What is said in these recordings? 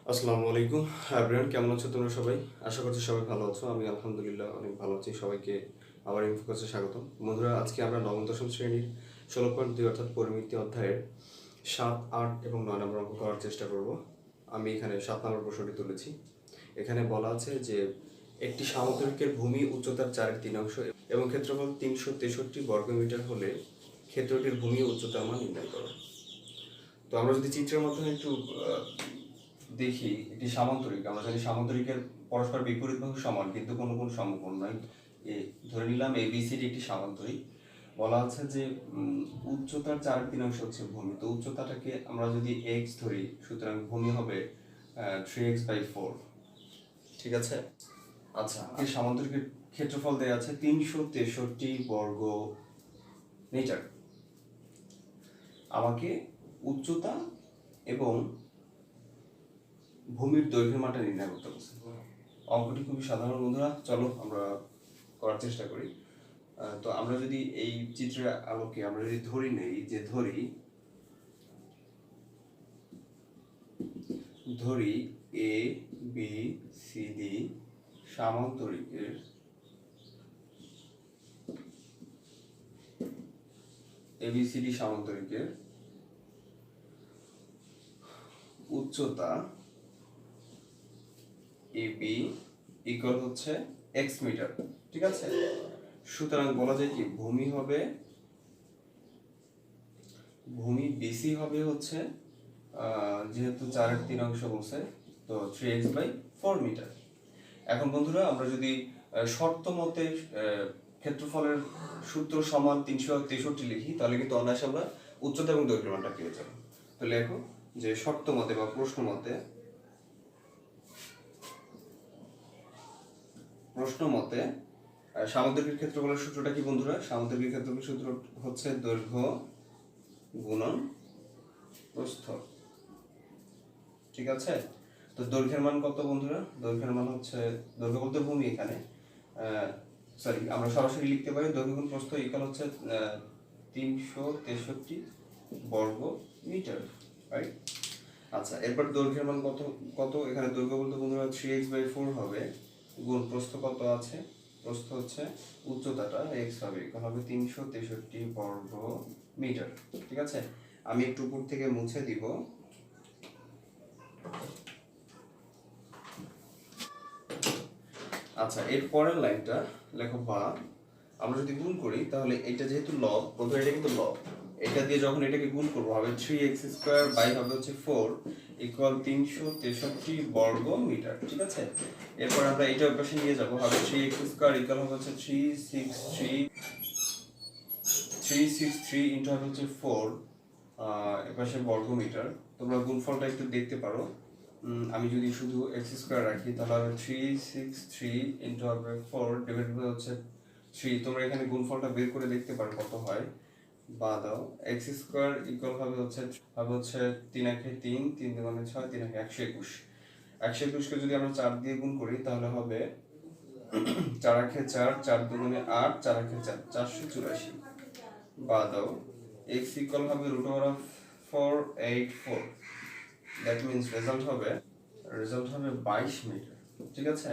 আসসালামু আলাইকুম এভরিওয়ান, কেমন আছো তোমরা সবাই? আশা করছি সবাই ভালো আছো। আমি আলহামদুলিল্লাহ অনেক ভালো আছি। সবাইকে আবার ইনফোকাসে স্বাগতম। বন্ধুরা, আজকে আমরা নবম দশম শ্রেণীর 16.2 অর্থাৎ পরিমিতি অধ্যায়ের 7, 8 এবং 9 নম্বর অঙ্ক করার চেষ্টা করব। আমি এখানে 7 নম্বর প্রশ্নটি তুলেছি। এখানে বলা আছে যে একটি সামুদ্রিকের ভূমি উচ্চতার 4/3 এবং ক্ষেত্রফল 363 বর্গমিটার হলে ক্ষেত্রটির ভূমি উচ্চতার মান নির্ণয় করো। তো আমরা যদি চিত্রের মাধ্যমে একটু দেখি, একটি সামান্তরিক, আমরা জানি সামান্তরিকের পরস্পর বিপরীত বাহু সমান কিন্তু কোনো কোনো সমকোণ নয়। ধরে নিলাম এবিসিডি একটি সামান্তরিক। বলা আছে যে উচ্চতার 4/3 হচ্ছে ভূমি। তো উচ্চতাটাকে আমরা যদি এক্স ধরি, সুতরাং ভূমি হবে 3x/4। ঠিক আছে। আচ্ছা, এই সামান্তরিকের ক্ষেত্রফল দেওয়া আছে 363 বর্গ মিটার। আমাকে উচ্চতা এবং ভূমির দৈর্ঘ্যের মানটা নির্ণয় করতে বলছে। অঙ্কটি খুবই সাধারণ বন্ধুরা, চলো আমরা করার চেষ্টা করি। তো আমরা যদি এই চিত্রের আলোকে আমরা যদি ধরি A B C D সামান্তরিকের ABCD সামান্তরিকের উচ্চতা এবি ইকুয়াল হচ্ছে এক্স মিটার। ঠিক আছে। সুতরাং বলা যায় কি ভূমি বিসি হবে হচ্ছে যেহেতু 4/3 বলছে, তো 3x/4 মিটার। এখন বন্ধুরা, আমরা যদি শর্ত মতে ক্ষেত্রফলের সূত্র সমান 363 লিখি, তাহলে কিন্তু অনায়াসে আমরা উচ্চতা এবং দৈর্ঘ্যের মানটা পেয়ে যাব। তো লেখো যে শর্ত মতে বা প্রশ্ন মতে সামুদ্রিক ক্ষেত্রফলের সূত্রটা কি বন্ধুরা? সামুদ্রিক ক্ষেত্রফলের সূত্র হচ্ছে দৈর্ঘ্য গুণন প্রস্থ। ঠিক আছে। তো দৈর্ঘ্যের মান কত বন্ধুরা? দৈর্ঘ্যের মান হচ্ছে, দৈর্ঘ্য বলতে ভূমি, এখানে সরি আমরা সরাসরি লিখতে পারি দৈর্ঘ্য গুণ প্রস্থ ইকুয়াল হচ্ছে 363 বর্গ মিটার, রাইট? আচ্ছা, এরপর দৈর্ঘ্যের মান কত কত এখানে দৈর্ঘ্য বলতে বন্ধুরা 3x/4 হবে, গুণ প্রস্থ কত আছে? প্রস্থ হচ্ছে উচ্চতাটা x হবে, ইকুয়াল হবে 363 বর্গ মিটার। ঠিক আছে। আমি একটু উপর থেকে মুছে দিব। আচ্ছা, এর পরের লাইনটা লেখো বা। আমরা যদি গুণ করি তাহলে এটা যেহেতু লব, বন্ধুরা এটা কিন্তু লব, এটা দিয়ে যখন এটাকে গুণ করবো হবে 3x² বাই হবে হচ্ছে 4 ইকুয়াল 363 বর্গ মিটার। ঠিক আছে। এরপর আমরা এটা ওই পাশে নিয়ে যাব, হবে 3x² ইকুয়াল হবে হচ্ছে 363 ইনটু হবে হচ্ছে 4 এপাশে বর্গ মিটার। তোমরা গুণফলটা একটু দেখতে পারো। আমি যদি শুধু x² রাখি তাহলে হবে 363 ইনটু হবে 4 ডিভাইডেড বাই হচ্ছে 3। তোমরা এখানে গুণফলটা বের করে দেখতে পারো কত হয়। বা দাও x² ইকুয়াল হবে হচ্ছে 3 একে 3, 3 দুগুণে 6, 3 একে 121। 121 কে যদি আমরা 4 দিয়ে গুণ করি তাহলে হবে 4 একে 4, 4 দুগুণে 8, 4 একে 4, 484। বা দাও x ইকুয়াল হবে √484। দ্যাট মিন্স রেজাল্ট হবে 22 মিটার। ঠিক আছে।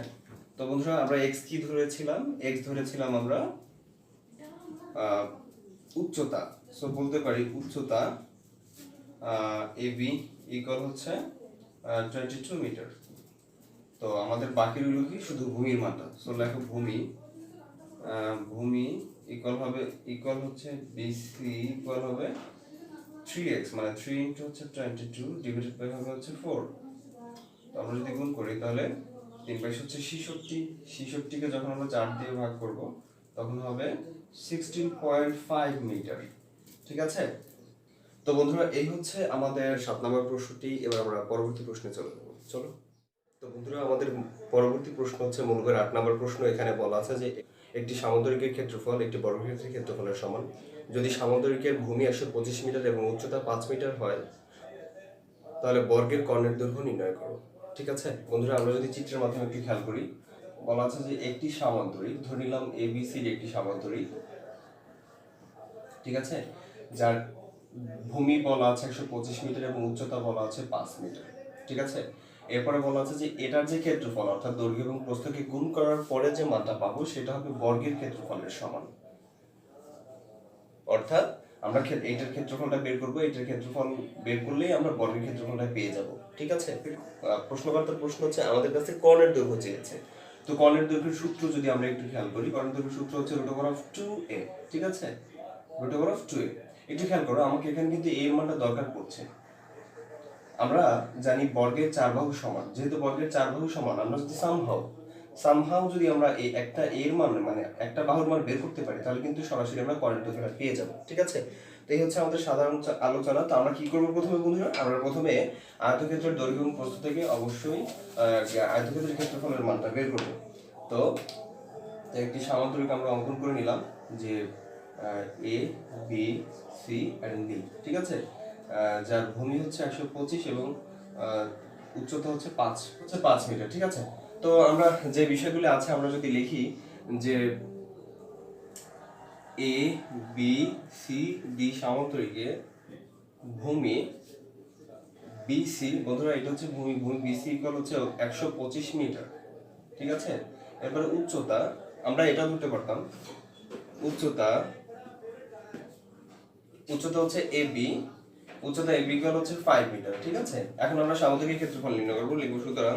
তো বন্ধুরা, আমরা x কি ধরেছিলাম? x ধরেছিলাম আমরা উচ্চতা। সো বলতে পারি উচ্চতা এবি ইকুয়াল হচ্ছে 22 মিটার। তো আমাদের বাকি রইল কি? শুধু ভূমির মানটা। সো লেখো ভূমি ইকুয়াল হচ্ছে বিসি ইকুয়াল হবে 3x, মানে 3 ইনটু হচ্ছে 22 ডিভাইডেড বাই হবে হচ্ছে 4। তো আমরা যদি গুণ করি তাহলে 3/22 হচ্ছে 66। 66 কে যখন আমরা 4 দিয়ে ভাগ করব তখন হবে 16.5 মিটার। ঠিক আছে। তো বন্ধুরা, এই হচ্ছে আমাদের 7 নম্বর প্রশ্নটি। এবার আমরা পরবর্তী প্রশ্নে চলে যাব। চলো। তো বন্ধুরা, আমাদের পরবর্তী প্রশ্ন হচ্ছে মূল করে 8 নম্বর প্রশ্ন। এখানে বলা আছে যে একটি সামুদ্রিকের ক্ষেত্রফল একটি বর্গক্ষেত্রের ক্ষেত্রফলের সমান যদি সামুদ্রিকের ভূমি 125 মিটার এবং উচ্চতা 5 মিটার হয়, তাহলে বর্গের কর্ণের দৈর্ঘ্য নির্ণয় করো। ঠিক আছে বন্ধুরা, আমরা যদি চিত্রের মাধ্যমে একটু খেয়াল করি, বলা আছে যে একটি সামান্তরিক, ধরে নিলাম এবিসির একটি সামান্তরিক। ঠিক আছে। যার ভূমি বলা আছে 125 মিটার এবং উচ্চতা বলা আছে 5 মিটার। ঠিক আছে। এরপরে বলা আছে যে এটার যে ক্ষেত্রফল অর্থাৎ দৈর্ঘ্য এবং প্রস্থকে গুণ করার পরে যে মানটা পাবো সেটা হবে বর্গের ক্ষেত্রফলের সমান। অর্থাৎ আমরা এইটার ক্ষেত্রফলটা বের করবো, এটার ক্ষেত্রফল বের করলেই আমরা বর্গের ক্ষেত্রফলটা পেয়ে যাব। ঠিক আছে, প্রশ্নকর্তার প্রশ্ন হচ্ছে আমাদের কাছে কর্ণের দৈর্ঘ্য চেয়েছে। তো কর্ণের দৈর্ঘ্যের সূত্র যদি আমরা একটু খেয়াল করি, কর্ণের দৈর্ঘ্যের সূত্র হচ্ছে √2a। ঠিক আছে, √2a। একটু খেয়াল করো, আমাকে এখানে কিন্তু এর মানটা দরকার পড়ছে। আমরা জানি বর্গের 4 বাহু সমান, যেহেতু বর্গের 4 বাহু সমান আমরা যদি সামহাউ যদি আমরা এই একটা এর মান মানে একটা বাহুর মান বের করতে পারি তাহলে কিন্তু সরাসরি আমরা কর্ণের দৈর্ঘ্যটা পেয়ে যাব। ঠিক আছে, তো এই হচ্ছে আমাদের সাধারণ আলোচনা। তো আমরা কি করব প্রথমে বন্ধুরা, আমরা প্রথমে আয়তক্ষেত্রের দৈর্ঘ্য এবং প্রস্থ থেকে অবশ্যই আয়তক্ষেত্রের ক্ষেত্রফলের মানটা বের করব। তো একটি সামান্তরিক আমরা অঙ্কন করে নিলাম যে A B C and D. ঠিক আছে, যার ভূমি হচ্ছে 125 এবং উচ্চতা হচ্ছে 5 মিটার। ঠিক আছে, তো আমরা যে বিষয়গুলো আছে আমরা যদি লিখি যে এ বি সি ডি সামান্তরিকে ভূমি বিসি, বন্ধুরা এটা হচ্ছে ভূমি বিসি ইকুয়াল হচ্ছে 125 মিটার। ঠিক আছে, এরপরে উচ্চতা আমরা এটা ধরতে পারতাম, উচ্চতা হচ্ছে এবি, উচ্চতা এবি ইকুয়াল হচ্ছে 5 মিটার। ঠিক আছে, এখন আমরা সামান্তরিকের ক্ষেত্রফল নির্ণয় করব। লিখব সুতরাং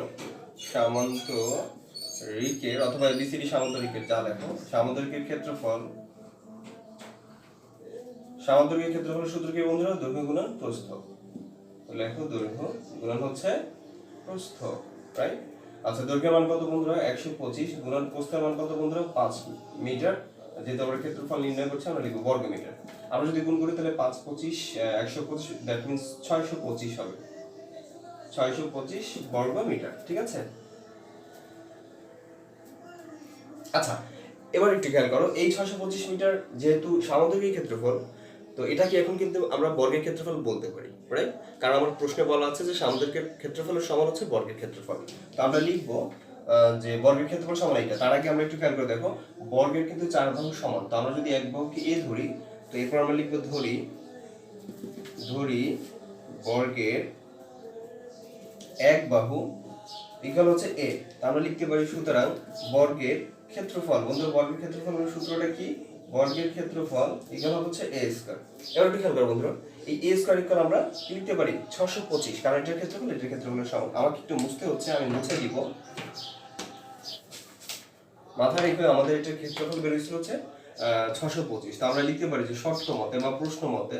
সামান্তরিকের অথবা এবিসিডি সামান্তরিকের যা লেখো সামান্তরিকের ক্ষেত্রফল সূত্র কি বন্ধুরা, দৈর্ঘ্য গুণন প্রস্থ। লেখো দৈর্ঘ্য গুণন হচ্ছে প্রস্থ, রাইট? আচ্ছা, দৈর্ঘ্যের মান কত বন্ধুরা 125 গুণন প্রস্থের মান কত বন্ধুরা 5 মিটার। যেহেতু আমরা ক্ষেত্রফল নির্ণয় করছি আমরা লিখব বর্গ মিটার। আমরা যদি গুণ করি তাহলে 5 25 125 দ্যাট মিন্স 625 হবে, 625 বর্গ মিটার। ঠিক আছে, আচ্ছা এবার একটু খেয়াল করো, এই 625 মিটার যেহেতু সামান্তরিক ক্ষেত্রফল, তো এটাকে এখন কিন্তু আমরা বর্গের ক্ষেত্রফল বলতে পারি, রাইট? কারণ আমার প্রশ্নে বলা আছে যে সামান্তরিকের ক্ষেত্রফলের সমান হচ্ছে বর্গের ক্ষেত্রফল। তো আমরা লিখবো যে বর্গের ক্ষেত্রফল সমান এটা। তার আগে আমরা একটু খেয়াল করে দেখো, বর্গের কিন্তু 4 বাহু সমান। তো আমরা যদি এক বাহুকে এ ধরি, তো এরপর আমরা লিখবো ধরি বর্গের এক বাহু ইকুয়াল হচ্ছে এ। আমরা লিখতে পারি সুতরাং বর্গের ক্ষেত্রফল, বন্ধুরা বর্গের ক্ষেত্রফলের সূত্রটা কি, বর্গের ক্ষেত্রফল ইকুয়াল হচ্ছে এ স্কয়ার। এবার একটু খেয়াল করো বন্ধুরা, এই এ স্কয়ার ইকুয়াল আমরা কি লিখতে পারি 625, কারণ এটার ক্ষেত্রফলের সমান। আমাকে একটু মুছতে হচ্ছে, আমি মুছে দিব। মাথায় রেখে আমাদের এটার ক্ষেত্রফল বের হয়েছিল হচ্ছে 625। তো আমরা লিখতে পারি যে শর্ত মতে বা প্রশ্ন মতে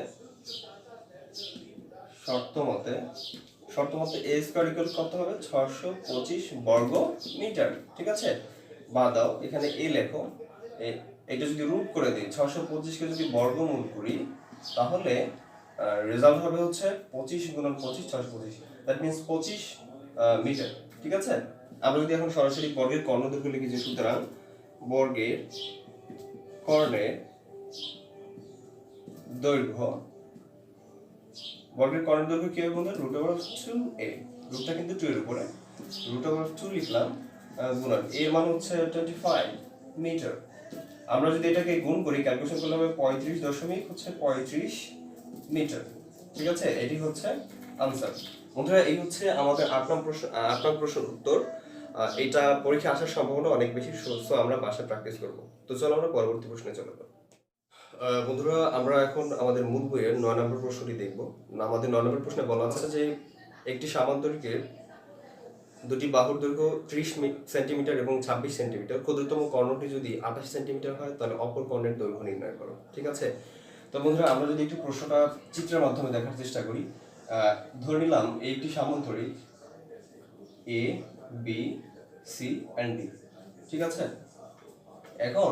এ স্কয়ার ইকুয়াল কত হবে 625 বর্গ মিটার। ঠিক আছে, বা দাও এখানে এ লেখো, এটা যদি রুট করে দিই 625 কে যদি বর্গমূল করি তাহলে রেজাল্ট হবে হচ্ছে 25 গুণন 25 625, দ্যাট মিন্স 25 মিটার। ঠিক আছে, আমরা যদি এখন সরাসরি বর্গের কর্ণ দৈর্ঘ্য লিখি যে সুতরাং বর্গের কর্ণের দৈর্ঘ্য কি হবে বন্ধুরা √2a, রুটটা কিন্তু 2 এর উপরে, √2 লিখলাম গুণন এর মান হচ্ছে 25 মিটার। আমরা যদি এটাকে গুণ করি ক্যালকুলেশন করলে হবে 35.35 মিটার। ঠিক আছে, এটি হচ্ছে আনসার। বন্ধুরা এই হচ্ছে আমাদের 8 নং প্রশ্নের উত্তর। এটা পরীক্ষা আসার সম্ভাবনা অনেক বেশি, সো আমরা বাসায় প্র্যাকটিস করব। তো চলো আমরা পরবর্তী প্রশ্নে চলে যাব। বন্ধুরা আমরা এখন আমাদের মূল বইয়ের 9 নম্বর প্রশ্নটি দেখব। আমাদের 9 নম্বর প্রশ্নে বলা আছে যে একটি সামান্তরিকের দুটি বাহুর দৈর্ঘ্য 30 সেন্টিমিটার এবং 26 সেন্টিমিটার, ক্ষুদ্রতম কর্ণটি যদি 28 সেন্টিমিটার হয় তাহলে অপর কর্ণের দৈর্ঘ্য নির্ণয় করো। ঠিক আছে, তো বন্ধুরা আমরা যদি একটু প্রশ্নটা চিত্রের মাধ্যমে দেখার চেষ্টা করি, ধরে নিলাম এই একটি সামান্তরিক A B C and D. ঠিক আছে, এখন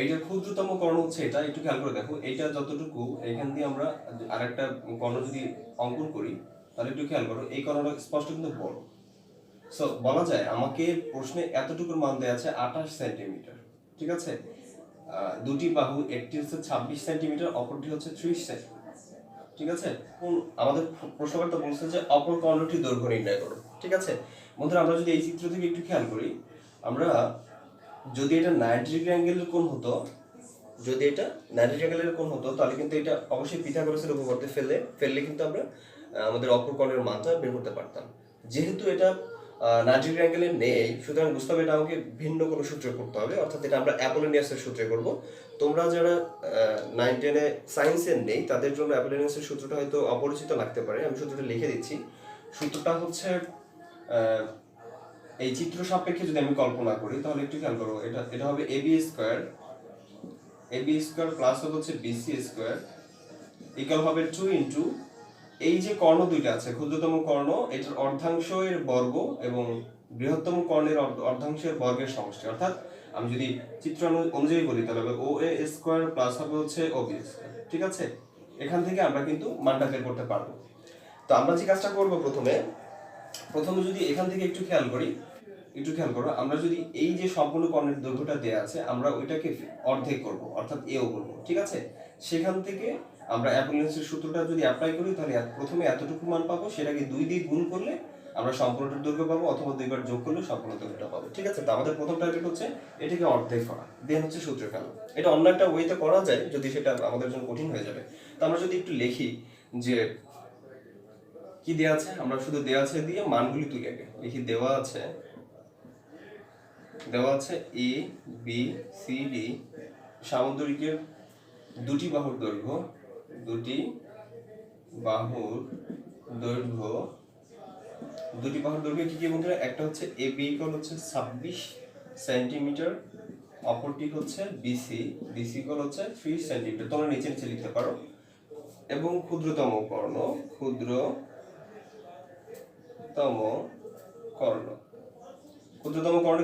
এইটার ক্ষুদ্রতম কর্ণ হচ্ছে এটা, একটু খেয়াল করে দেখো, এইটা যতটুকু এখান দিয়ে আমরা আরেকটা কর্ণ যদি অঙ্কন করি তাহলে একটু খেয়াল করো এই কর্ণটা স্পষ্ট কিন্তু বড়। সো বলা যায় আমাকে প্রশ্নে এতটুকুর মান দেয়া আছে 28 সেন্টিমিটার। ঠিক আছে, দুটি বাহু, একটি হচ্ছে 26 সেন্টিমিটার, অপরটি হচ্ছে 30 সেন্টিমিটার। ঠিক আছে, আমাদের প্রশ্নকর্তা বলছে যে অপর কর্ণটির দৈর্ঘ্য নির্ণয় করো। ঠিক আছে বন্ধুরা, আমরা যদি এই চিত্র থেকে একটু খেয়াল করি, আমরা যদি এটা 90 ডিগ্রি অ্যাঙ্গেলের কোণ হতো, তাহলে কিন্তু এটা অবশ্যই পিথাগোরাসের উপপাদ্য ফেললে কিন্তু আমরা আমাদের অপর কোণের মানটা বের করতে পারতাম। যেহেতু এটা 90 ডিগ্রি অ্যাঙ্গেলে নেই, সুতরাং বুঝতে হবে এটা আমাকে ভিন্ন কোনো সূত্রে করতে হবে, অর্থাৎ এটা আমরা অ্যাপোলোনিয়াসের সূত্রে করব। তোমরা যারা 9-10-এ সায়েন্সের নেই তাদের জন্য অ্যাপোলোনিয়াসের সূত্রটা হয়তো অপরিচিত লাগতে পারে, আমি সূত্রটা লিখে দিচ্ছি। সূত্রটা হচ্ছে এই চিত্র সাপেক্ষে যদি আমি কল্পনা করি তাহলে একটু খেয়াল করো, এটা হবে ab স্কয়ার প্লাস হচ্ছে bc স্কয়ার ইকুয়াল হবে 2 ইনটু এই যে কর্ণ দুইটা আছে, ক্ষুদ্রতম কর্ণ এটার অর্ধাংশের বর্গ এবং বৃহত্তম কর্ণের অর্ধাংশের বর্গের সমষ্টি। অর্থাৎ আমি যদি চিত্র অনুযায়ী বলি তাহলে হবে ওএ স্কয়ার প্লাস হবে হচ্ছে ওবি স্কয়ার। ঠিক আছে, এখান থেকে আমরা কিন্তু মানটা বের করতে পারবো। তো আমরা যে কাজটা করব, প্রথমে যদি এখান থেকে একটু খেয়াল করো, আমরা যদি এই যে সম্পূর্ণ কর্ণের দৈর্ঘ্যটা দেয়া আছে আমরা ওইটাকে অর্ধেক করব, অর্থাৎ এও করব। ঠিক আছে, সেখান থেকে আমরা অ্যাপোলোনিয়াসের সূত্রটা যদি অ্যাপ্লাই করি তাহলে প্রথমে এতটুকু মান পাবো, সেটাকে 2 দিয়ে গুণ করলে আমরা সম্পূর্ণটার দৈর্ঘ্য পাবো, অথবা 2 বার যোগ করলে সম্পূর্ণ দৈর্ঘ্যটা পাবো। ঠিক আছে, তো আমাদের প্রথম টার্গেট হচ্ছে এটাকে অর্ধেক করা, দেন হচ্ছে সূত্রে ফেলা। এটা অন্য একটা ওয়েতে করা যায়, যদি সেটা আমাদের জন্য কঠিন হয়ে যাবে। তো আমরা যদি একটু লিখি যে কি দেয়া আছে, আমরা শুধু দেয়া আছে দিয়ে মানগুলি তুলে লিখি। দেওয়া আছে এ বি সি ডি সামুদ্রিকের দুটি বাহুর দৈর্ঘ্য কি কি বন্ধুরা? একটা হচ্ছে এ বি ইকুয়াল হচ্ছে 26 সেন্টিমিটার, অপরটি হচ্ছে বিসি ইকুয়াল হচ্ছে 3 সেন্টিমিটার। তোমরা নিচে লিখতে পারো। এবং ক্ষুদ্রতম কর্ণ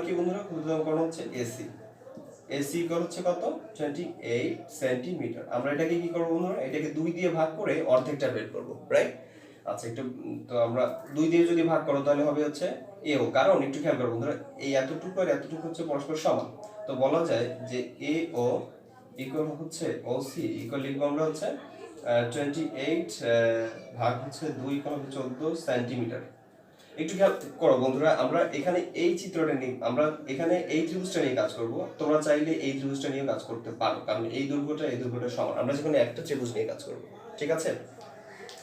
কি বন্ধুরা? ক্ষুদ্রতম কর্ণ হচ্ছে এসি ইকুয়াল হচ্ছে কত? 28 সেন্টিমিটার। আমরা এটাকে কি করব বন্ধুরা? এটাকে 2 দিয়ে ভাগ করে অর্ধেকটা বের করব, রাইট? আচ্ছা, তো আমরা 2 দিয়ে যদি ভাগ করো তাহলে হবে হচ্ছে এও, কারণ একটু খেয়াল করো বন্ধুরা, এই এতটুকু আর এতটুকু হচ্ছে পরস্পর সমান। তো বলা যায় যে এ ও ইকুয়াল হচ্ছে ওসি ইকুয়াল লিখবো আমরা হচ্ছে 28 ভাগ হচ্ছে 2 ইকুয়াল হবে 14 সেন্টিমিটার। একটু খেয়াল করো বন্ধুরা, আমরা এখানে এই চিত্রটা নিয়ে, আমরা এখানে এই ত্রিভুজটা নিয়ে কাজ করব। তোমরা চাইলে এই ত্রিভুজটা নিয়ে কাজ করতে পারো, কারণ এই দৈর্ঘ্যটা সমান। আমরা যেখানে একটা ত্রিভুজ নিয়ে কাজ করব, ঠিক আছে?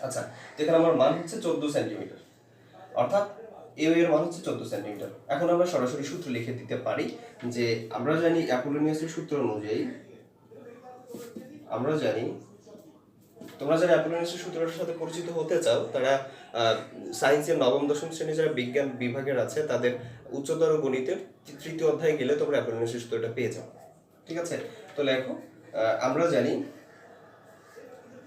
আচ্ছা, তো এখানে আমার মান হচ্ছে 14 সেন্টিমিটার, অর্থাৎ এ এর মান হচ্ছে 14 সেন্টিমিটার। এখন আমরা সরাসরি সূত্র লিখে দিতে পারি যে আমরা জানি অ্যাপোলোনিয়াসের সূত্র অনুযায়ী, তোমরা যারা অ্যাপোলোনিয়াসের সূত্রটার সাথে পরিচিত হতে চাও, তারা সায়েন্সের 9ম-10ম শ্রেণীর যারা বিজ্ঞান বিভাগের আছে তাদের উচ্চতর গণিতের 3য় অধ্যায়ে গেলে তোমরা অ্যাপোলোনিয়াসের সূত্রটা পেয়ে যাও। ঠিক আছে, তো লেখো, আমরা জানি,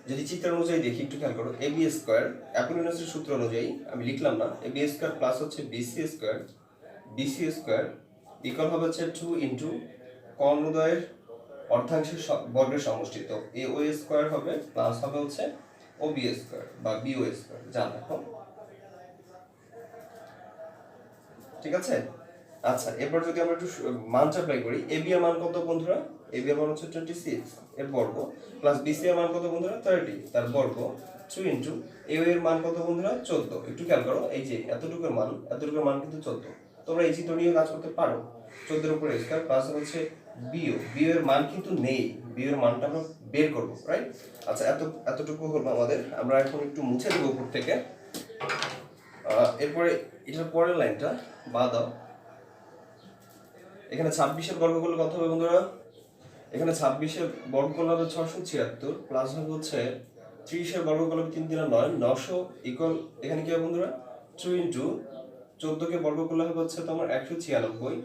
যদি চিত্র অনুযায়ী দেখি, একটু খেয়াল করো, এবি স্কয়ার অ্যাপোলোনিয়াসের সূত্র অনুযায়ী আমি লিখলাম না, এবি স্কয়ার প্লাস হচ্ছে বিসি স্কয়ার ইকুয়াল হবে হচ্ছে 2 ইনটু কর্ণদ্বয়ের অর্ধাংশের বর্গের সমষ্টি। তো এ ও স্কয়ার হবে প্লাস হবে হচ্ছে ও বি স্কয়ার বা বি ও স্কয়ার, যা দেখো। ঠিক আছে, আচ্ছা, এরপর যদি আমরা একটু মানটা অ্যাপ্লাই করি, এ বি এর মান কত বন্ধুরা? এ বি এর মান হচ্ছে 26 এর বর্গ, প্লাস বিসি এর মান কত বন্ধুরা? 30 তার বর্গ, 2 ইনটু এ এর মান কত বন্ধুরা? 14। একটু খেয়াল করো, এই যে এতটুকুর মান কিন্তু 14। তোমরা এই চিত্র নিয়ে কাজ করতে পারো। 14 এর উপরে স্কয়ার প্লাস হচ্ছে বিও এর মান কিন্তু নেই, বিও এর মানটা আমরা বের করব, রাইট? আচ্ছা, এতটুকু হলো আমাদের। আমরা এখন একটু মুছে দেব উপর থেকে। এরপরে এটার পরের লাইনটা বাদ দাও। এখানে 26 এর বর্গ করলে কত হবে বন্ধুরা? এখানে 26 এর বর্গ করলে হবে 676 প্লাস হবে হচ্ছে 30 এর বর্গ করলে 3 3 9 900 ইকুয়াল, এখানে কি হবে বন্ধুরা? 2 ইনটু 14 কে বর্গ করলে হবে হচ্ছে তোমার 196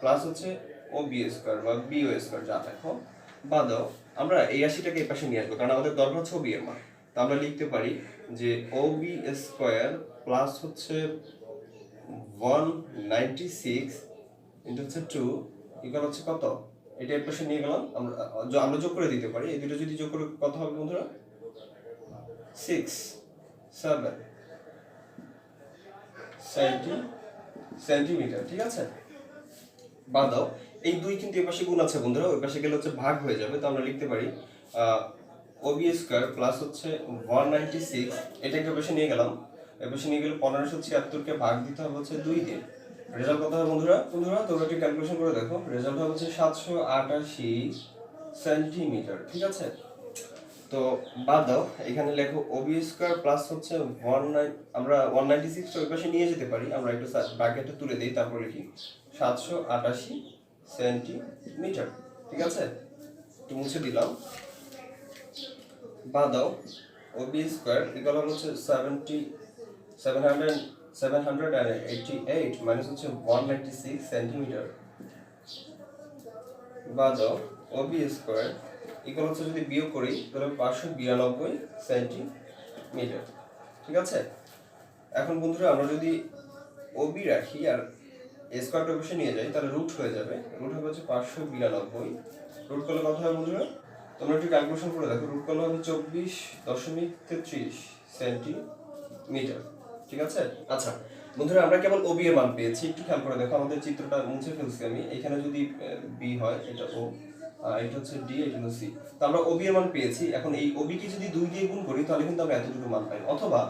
প্লাস হচ্ছে ও বি স্কয়ার বা বি ও স্কয়ার, যা দেখো। বাদ দাও, আমরা এই রাশিটাকে এই পাশে নিয়ে আসবো, কারণ আমাদের দরকার হচ্ছে ও বি এর মান। তো আমরা লিখতে পারি যে ও বি স্কয়ার প্লাস হচ্ছে 196 ইনটু হচ্ছে 2 ইকুয়াল হচ্ছে কত? এটা এর পাশে নিয়ে গেলাম, আমরা যোগ করে দিতে পারি। এই দুটো যদি যোগ করে কত হবে বন্ধুরা? 67 সেন্টিমিটার। ঠিক আছে, বাদ দাও, এই দুই কিন্তু এই পাশে গুণ আছে বন্ধুরা, ওই পাশে গেলে হচ্ছে ভাগ হয়ে যাবে। তো আমরা লিখতে পারি ও বি স্কয়ার প্লাস হচ্ছে 196, এটাকে ওই পাশে নিয়ে গেলাম, এই পাশে নিয়ে গেলে 1576 কে ভাগ দিতে হবে হচ্ছে 2 দিয়ে। রেজাল্ট কত হবে বন্ধুরা? তোমরা একটু ক্যালকুলেশন করে দেখো, রেজাল্ট হবে হচ্ছে 788 সেন্টিমিটার। ঠিক আছে, তো বাদ দাও, এখানে লেখো ওবি স্কোয়ার প্লাস হচ্ছে 196 ওই পাশে নিয়ে যেতে পারি, আমরা একটু ব্র্যাকেটে তুলে দিই, তারপর লিখি 788 সেন্টিমিটার। ঠিক আছে, একটু মুছে দিলাম। বাদ দাও, ওবি স্কোয়ার ইকুয়াল হচ্ছে 788 মাইনাস হচ্ছে 196 সেন্টিমিটার। বাদ দাও, ওবি স্কোয়ার ইকুয়াল হচ্ছে যদি বিয়োগ করি তাহলে 592 সেন্টিমিটার। ঠিক আছে, এখন বন্ধুরা আমরা যদি ওবি রাখি আর স্কোয়ারটা বসে নিয়ে যাই তাহলে রুট হয়ে যাবে, রুট হবে হচ্ছে 592। রুট করলে কত হয় বন্ধুরা? তোমরা একটু ক্যালকুলেশন করে দেখো, রুট করলে হবে 24.33 সেন্টিমিটার। ঠিক আছে, আচ্ছা বন্ধুরা আমরা কেবল ওবি এর মান পেয়েছি, একটু খেয়াল করে দেখো, আমাদের চিত্রটা মুছে ফেলছি আমি। এখানে যদি বি হয় এটা ও, এটা হচ্ছে ডি, এটা হলো সি। তো আমরা ওবি এর মান পেয়েছি। এখন এই ওবি কে যদি 2 দিয়ে গুণ করি তাহলে কিন্তু আমরা এতটুকু মান পাই। অথবা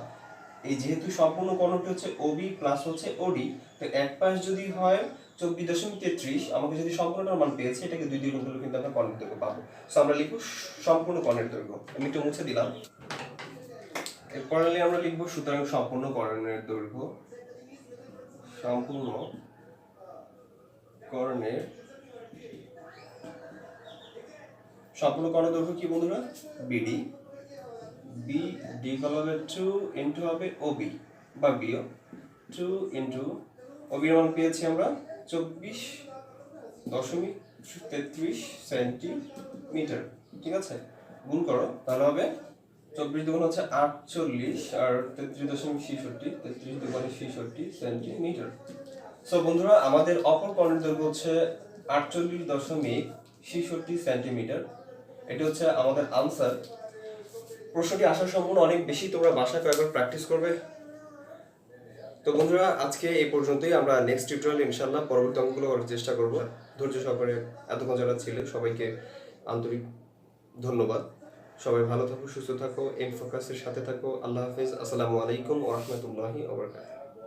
এই যেহেতু সম্পূর্ণ কর্ণটি হচ্ছে ওবি প্লাস হচ্ছে ওডি, তো এক পাশ যদি হয় 24.33, আমাকে যদি সম্পূর্ণটার মান পেয়েছি, এটাকে 2 দিয়ে গুণ করলে কিন্তু আমরা কর্ণের দৈর্ঘ্য পাবো। সো আমরা লিখব সম্পূর্ণ কর্ণের দৈর্ঘ্য। আমি একটু মুছে দিলাম। এরপর আমরা লিখব সুতরাং সম্পূর্ণ কর্ণের দৈর্ঘ্য, সম্পূর্ণ কর্ণের দৈর্ঘ্য কি বন্ধুরা? বিডি। বিডি কলমে 2 ইনটু হবে ওবি বা বিও, 2 ইনটু ওবি এর মান পেয়েছি আমরা 24.33 সেন্টিমিটার। ঠিক আছে, গুণ করো তাহলে হবে 24 দুগুণ হচ্ছে 48 আর 33.66, 33 দুগুণে 66 সেন্টিমিটার। সো বন্ধুরা আমাদের অপর কর্ণের দৈর্ঘ্য হচ্ছে 48.66 সেন্টিমিটার। এটা হচ্ছে আমাদের আনসার। প্রশ্নটি আসার সম্ভাবনা অনেক বেশি, তোমরা বাসায় কয়েকবার প্র্যাকটিস করবে। তো বন্ধুরা আজকে এই পর্যন্তই, আমরা নেক্সট টিউটোরিয়ালে ইনশাআল্লাহ পরবর্তী অঙ্কগুলো করার চেষ্টা করব। ধৈর্য সহকারে এতক্ষণ যারা ছিলেন সবাইকে আন্তরিক ধন্যবাদ। সবাই ভালো থাকো, সুস্থ থাকো, এম ফোকাসের সাথে থাকো। আল্লাহ হাফেজ, আসসালামু আলাইকুম ওয়া রাহমাতুল্লাহি ওয়া বারাকাতুহু।